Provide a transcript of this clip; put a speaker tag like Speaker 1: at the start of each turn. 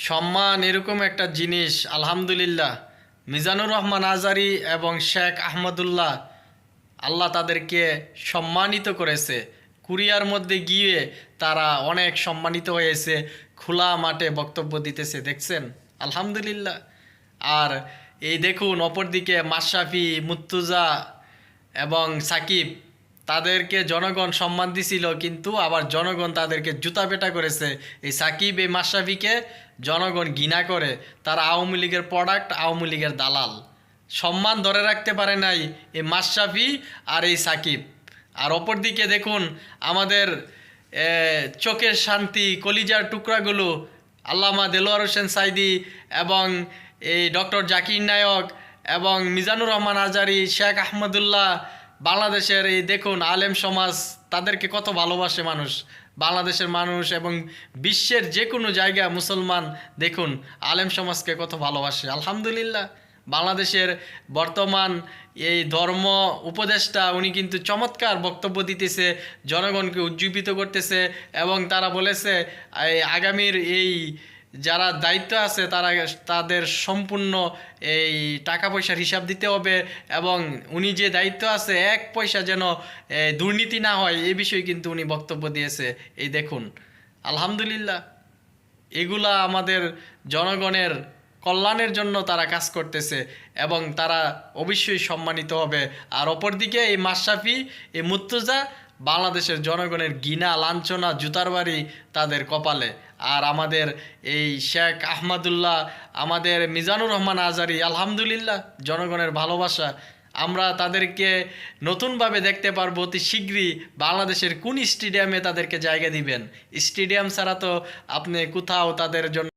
Speaker 1: সম্মান এরকম একটা জিনিস, আলহামদুলিল্লাহ। মিজানুর রহমান আজারি এবং শেখ আহমদুল্লাহ, আল্লাহ তাদেরকে সম্মানিত করেছে। কুরিয়ার মধ্যে গিয়ে তারা অনেক সম্মানিত হয়েছে, খোলা মাঠে বক্তব্য দিতেছে, দেখছেন, আলহামদুলিল্লাহ। আর এই দেখুন, অপরদিকে মাশরাফি, মুর্তজা এবং সাকিব, তাদেরকে জনগণ সম্মান দিছিল, কিন্তু আবার জনগণ তাদেরকে জুতা পেটা করেছে। এই সাকিব, এই মাশরাফিকে জনগণ ঘৃণা করে। তারা আওয়ামী লীগের প্রোডাক্ট, আওয়ামী লীগের দালাল। সম্মান ধরে রাখতে পারে নাই এই মাশরাফি আর এই সাকিব। আর অপরদিকে দেখুন, আমাদের চোখের শান্তি, কলিজার টুকরাগুলো আল্লামা দেলোয়ার হোসেন সাইদি এবং এই ডক্টর জাকির নায়ক এবং মিজানুর রহমান আজারি, শেখ আহমদুল্লাহ, বাংলাদেশের এই দেখুন আলেম সমাজ, তাদেরকে কত ভালোবাসে মানুষ, বাংলাদেশের মানুষ এবং বিশ্বের যে কোনো জায়গা মুসলমান দেখুন আলেম সমাজকে কত ভালোবাসে, আলহামদুলিল্লাহ। বাংলাদেশের বর্তমান এই ধর্ম উপদেষ্টা, উনি কিন্তু চমৎকার বক্তব্য দিতেছে, জনগণকে উজ্জীবিত করতেছে এবং তারা বলেছে এই আগামীর এই যারা দায়িত্ব আছে তারা তাদের সম্পূর্ণ এই টাকা পয়সার হিসাব দিতে হবে এবং উনি যে দায়িত্ব আছে এক পয়সা যেন দুর্নীতি না হয়, এই বিষয়ে কিন্তু উনি বক্তব্য দিয়েছে। এই দেখুন, আলহামদুলিল্লাহ, এগুলা আমাদের জনগণের কল্যাণের জন্য তারা কাজ করতেছে এবং তারা অবশ্যই সম্মানিত হবে। আর অপরদিকে এই মাশরাফি, এই মুর্তজা, বাংলাদেশের জনগণের ঘৃণা, লাঞ্ছনা, জুতার বাড়ি তাদের কপালে। আর আমাদের এই শেখ আহমদুল্লাহ, আমাদের মিজানুর রহমান আজারি, আলহামদুলিল্লাহ, জনগণের ভালোবাসা। আমরা তাদেরকে নতুনভাবে দেখতে পারবো অতি শীঘ্রই। বাংলাদেশের কোন স্টেডিয়ামে তাদেরকে জায়গা দিবেন? স্টেডিয়াম ছাড়া তো আপনি কোথাও তাদের জন্য